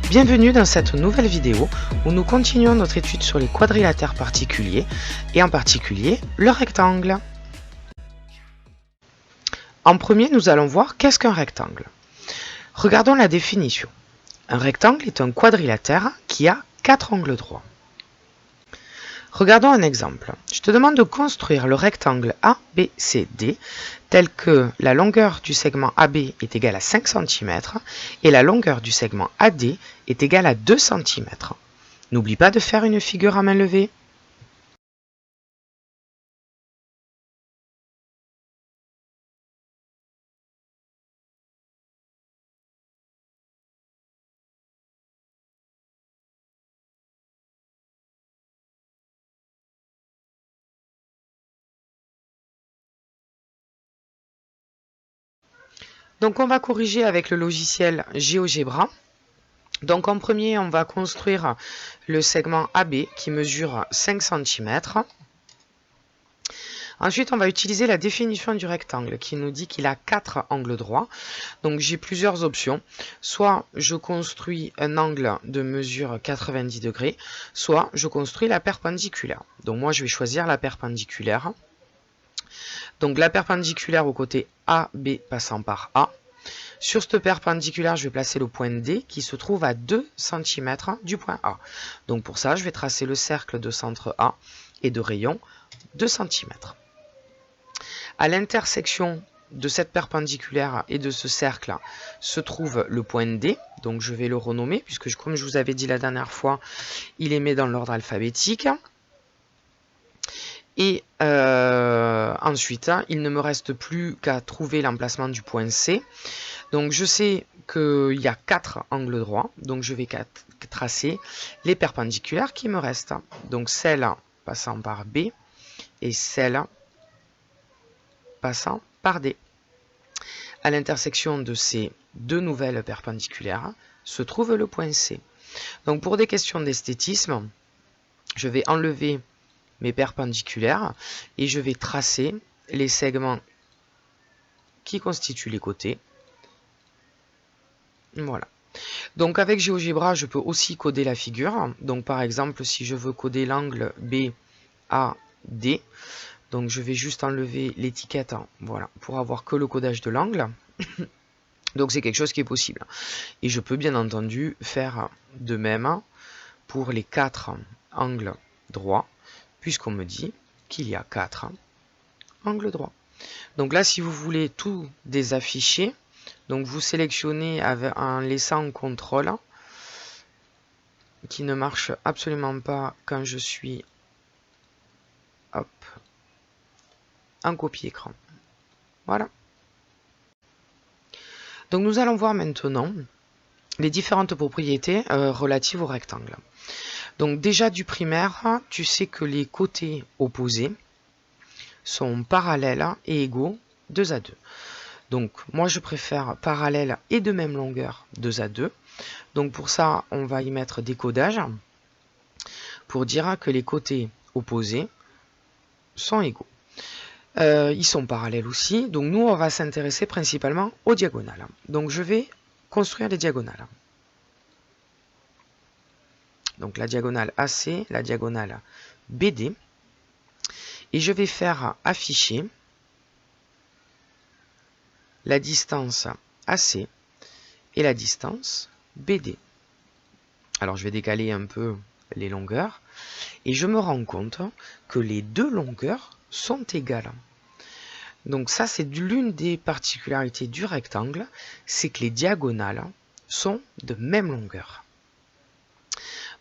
Bienvenue dans cette nouvelle vidéo où nous continuons notre étude sur les quadrilatères particuliers et en particulier le rectangle. En premier, nous allons voir qu'est-ce qu'un rectangle. Regardons la définition. Un rectangle est un quadrilatère qui a 4 angles droits. Regardons un exemple. Je te demande de construire le rectangle ABCD tel que la longueur du segment AB est égale à 5 cm et la longueur du segment AD est égale à 2 cm. N'oublie pas de faire une figure à main levée. Donc on va corriger avec le logiciel GeoGebra. Donc en premier, on va construire le segment AB qui mesure 5 cm. Ensuite, on va utiliser la définition du rectangle qui nous dit qu'il a 4 angles droits. Donc j'ai plusieurs options. Soit je construis un angle de mesure 90 degrés, soit je construis la perpendiculaire. Donc moi, je vais choisir la perpendiculaire. Donc la perpendiculaire au côté AB passant par A. Sur cette perpendiculaire, je vais placer le point D qui se trouve à 2 cm du point A. Donc pour ça, je vais tracer le cercle de centre A et de rayon 2 cm. À l'intersection de cette perpendiculaire et de ce cercle se trouve le point D. Donc je vais le renommer puisque, comme je vous avais dit la dernière fois, il est mis dans l'ordre alphabétique. Et ensuite, il ne me reste plus qu'à trouver l'emplacement du point C. Donc je sais qu'il y a 4 angles droits, donc je vais tracer les perpendiculaires qui me restent. Donc celle passant par B et celle passant par D. À l'intersection de ces deux nouvelles perpendiculaires se trouve le point C. Donc pour des questions d'esthétisme, je vais enlever mes perpendiculaires et je vais tracer les segments qui constituent les côtés. Voilà. Donc avec GeoGebra, je peux aussi coder la figure. Donc par exemple, si je veux coder l'angle BAD, donc je vais juste enlever l'étiquette, voilà, pour avoir que le codage de l'angle. Donc c'est quelque chose qui est possible. Et je peux bien entendu faire de même pour les 4 angles droits, puisqu'on me dit qu'il y a 4 angles droits. Donc là, si vous voulez tout désafficher, donc vous sélectionnez en laissant CTRL, qui ne marche absolument pas quand je suis en copie-écran. Voilà. Donc nous allons voir maintenant les différentes propriétés relatives au rectangle. Donc déjà du primaire, tu sais que les côtés opposés sont parallèles et égaux 2 à 2. Donc moi je préfère parallèle et de même longueur 2 à 2. Donc pour ça on va y mettre des codages pour dire que les côtés opposés sont égaux. Ils sont parallèles aussi, donc nous on va s'intéresser principalement aux diagonales. Donc je vais construire des diagonales. Donc la diagonale AC, la diagonale BD. Et je vais faire afficher la distance AC et la distance BD. Alors je vais décaler un peu les longueurs et je me rends compte que les deux longueurs sont égales. Donc ça c'est l'une des particularités du rectangle, c'est que les diagonales sont de même longueur.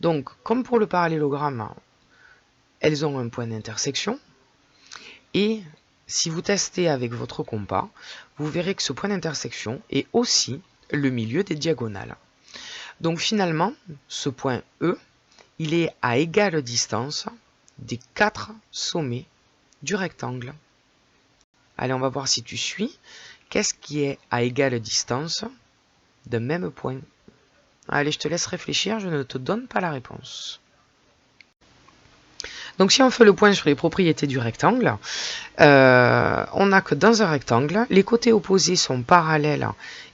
Donc comme pour le parallélogramme, elles ont un point d'intersection et si vous testez avec votre compas, vous verrez que ce point d'intersection est aussi le milieu des diagonales. Donc finalement, ce point E, il est à égale distance des 4 sommets du rectangle. Allez, on va voir si tu suis. Qu'est-ce qui est à égale distance d'un même point? Allez, je te laisse réfléchir, je ne te donne pas la réponse. Donc si on fait le point sur les propriétés du rectangle, on a que dans un rectangle, les côtés opposés sont parallèles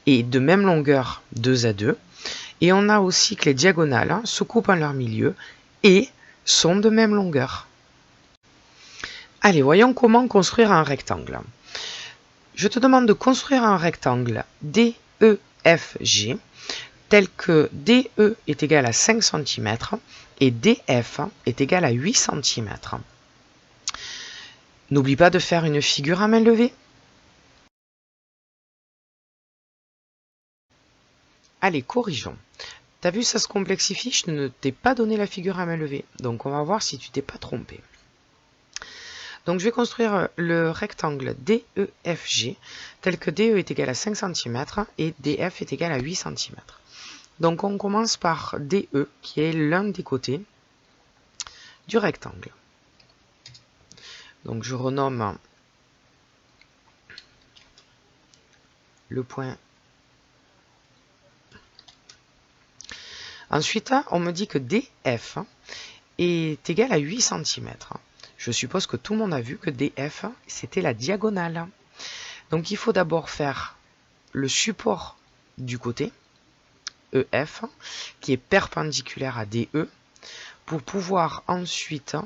et de même longueur 2 à 2. Et on a aussi que les diagonales se coupent en leur milieu et sont de même longueur. Allez, voyons comment construire un rectangle. Je te demande de construire un rectangle DEFG tel que DE est égal à 5 cm et DF est égal à 8 cm. N'oublie pas de faire une figure à main levée. Allez, corrigeons. T'as vu, ça se complexifie, je ne t'ai pas donné la figure à main levée. Donc on va voir si tu t'es pas trompé. Donc je vais construire le rectangle DEFG tel que DE est égal à 5 cm et DF est égal à 8 cm. Donc on commence par DE qui est l'un des côtés du rectangle. Donc je renomme le point. Ensuite, on me dit que DF est égal à 8 cm. Je suppose que tout le monde a vu que DF, c'était la diagonale. Donc il faut d'abord faire le support du côté, EF, qui est perpendiculaire à DE, pour pouvoir ensuite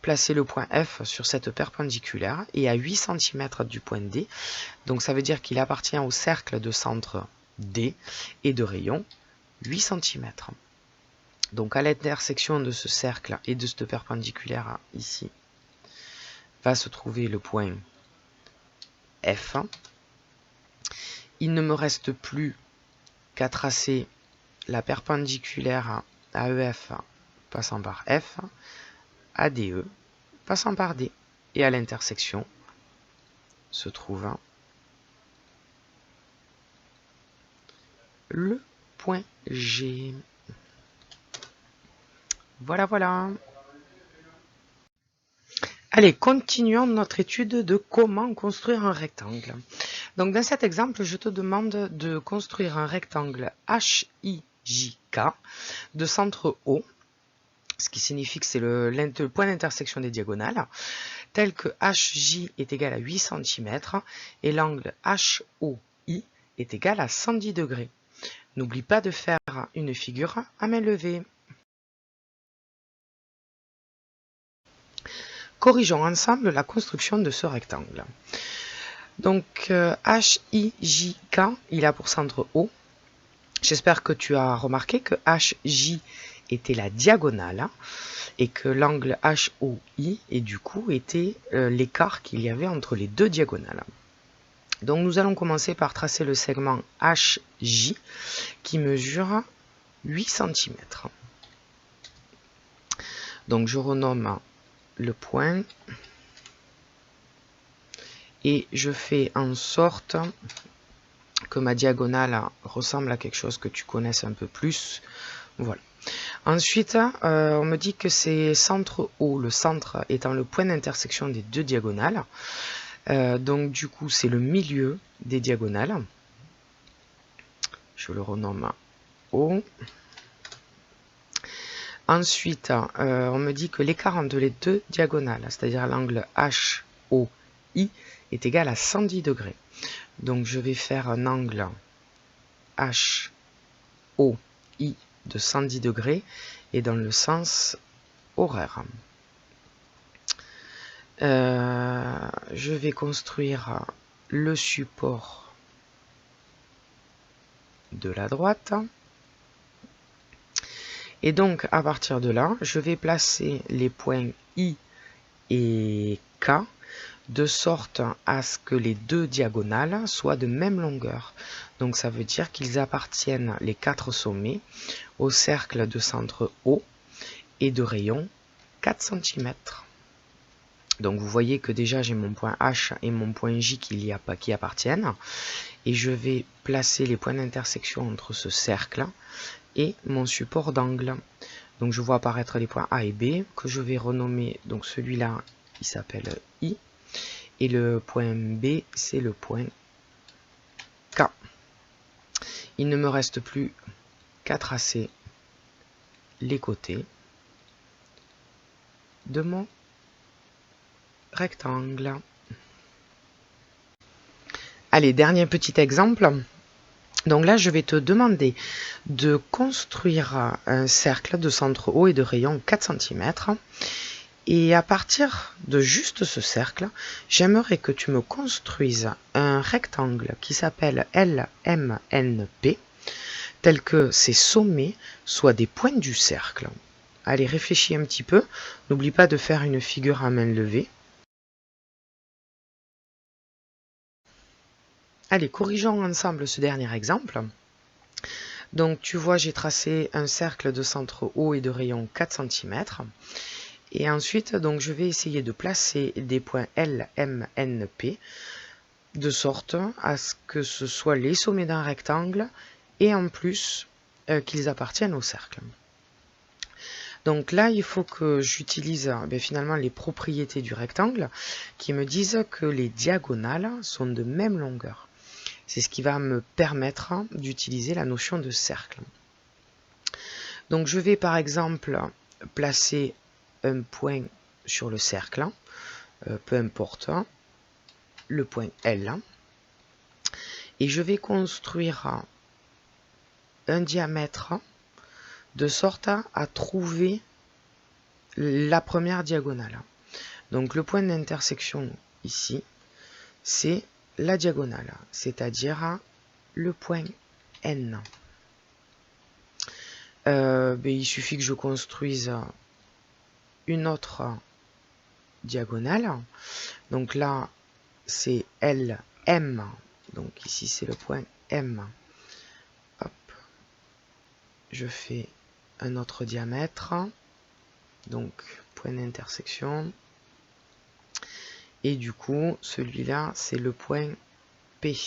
placer le point F sur cette perpendiculaire et à 8 cm du point D. Donc ça veut dire qu'il appartient au cercle de centre D et de rayon 8 cm. Donc à l'intersection de ce cercle et de cette perpendiculaire ici, va se trouver le point F. Il ne me reste plus qu'à tracer la perpendiculaire à EF passant par F, à DE passant par D. Et à l'intersection se trouve le point G. Voilà, voilà. Allez, continuons notre étude de comment construire un rectangle. Donc dans cet exemple, je te demande de construire un rectangle HIJK de centre O, ce qui signifie que c'est le point d'intersection des diagonales, tel que HJ est égal à 8 cm et l'angle HOI est égal à 110 degrés. N'oublie pas de faire une figure à main levée. Corrigeons ensemble la construction de ce rectangle. Donc HIJK, il a pour centre O. J'espère que tu as remarqué que HJ était la diagonale et que l'angle HOI et du coup était l'écart qu'il y avait entre les deux diagonales. Donc nous allons commencer par tracer le segment HJ qui mesure 8 cm. Donc je renomme le point et je fais en sorte que ma diagonale ressemble à quelque chose que tu connaisses un peu plus. Voilà. Ensuite, on me dit que c'est centre O, le centre étant le point d'intersection des deux diagonales. Donc du coup, c'est le milieu des diagonales. Je le renomme O. Ensuite, on me dit que l'écart entre les deux diagonales, c'est-à-dire l'angle HOI, est égal à 110 degrés. Donc je vais faire un angle HOI de 110 degrés et dans le sens horaire. Je vais construire le support de la droite. Et donc à partir de là, je vais placer les points I et K de sorte à ce que les deux diagonales soient de même longueur. Donc ça veut dire qu'ils appartiennent, les quatre sommets, au cercle de centre O et de rayon 4 cm. Donc vous voyez que déjà j'ai mon point H et mon point J qui appartiennent. Et je vais placer les points d'intersection entre ce cercle et mon support d'angle. Donc je vois apparaître les points A et B que je vais renommer. Donc celui-là, il s'appelle I. Et le point B, c'est le point K. Il ne me reste plus qu'à tracer les côtés de mon rectangle. Allez, dernier petit exemple. Donc là, je vais te demander de construire un cercle de centre haut et de rayon 4 cm. Et à partir de juste ce cercle, j'aimerais que tu me construises un rectangle qui s'appelle LMNP, tel que ses sommets soient des points du cercle. Allez, réfléchis un petit peu. N'oublie pas de faire une figure à main levée. Allez, corrigeons ensemble ce dernier exemple. Donc tu vois, j'ai tracé un cercle de centre haut et de rayon 4 cm. Et ensuite, donc, je vais essayer de placer des points L, M, N, P, de sorte à ce que ce soit les sommets d'un rectangle et en plus qu'ils appartiennent au cercle. Donc là, il faut que j'utilise finalement les propriétés du rectangle qui me disent que les diagonales sont de même longueur. C'est ce qui va me permettre d'utiliser la notion de cercle. Donc je vais par exemple placer un point sur le cercle, peu importe, le point L, et je vais construire un diamètre de sorte à trouver la première diagonale. Donc le point d'intersection ici, c'est la diagonale, c'est-à-dire le point N. Il suffit que je construise une autre diagonale. Donc là, c'est LM. Donc ici, c'est le point M. Hop. Je fais un autre diamètre. Donc, point d'intersection. Et du coup, celui-là, c'est le point P.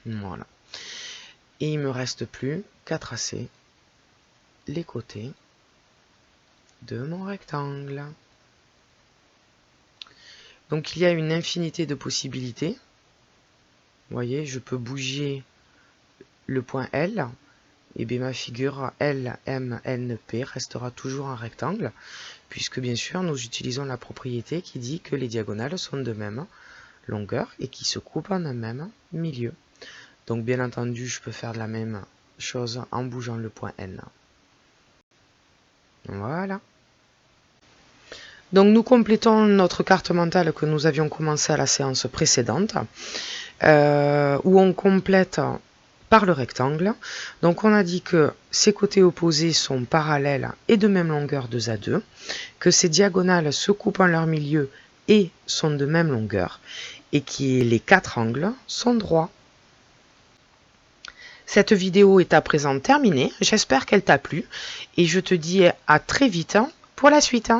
Voilà. Et il me reste plus qu'à tracer les côtés de mon rectangle. Donc il y a une infinité de possibilités. Vous voyez, je peux bouger le point L. Et bien ma figure LMNP restera toujours un rectangle, puisque bien sûr nous utilisons la propriété qui dit que les diagonales sont de même longueur et qui se coupent en un même milieu. Donc bien entendu, je peux faire la même chose en bougeant le point N. Voilà. Donc nous complétons notre carte mentale que nous avions commencé à la séance précédente, où on complète par le rectangle. Donc on a dit que ces côtés opposés sont parallèles et de même longueur 2 à 2, que ces diagonales se coupent en leur milieu et sont de même longueur, et que les 4 angles sont droits. Cette vidéo est à présent terminée, j'espère qu'elle t'a plu, et je te dis à très vite pour la suite.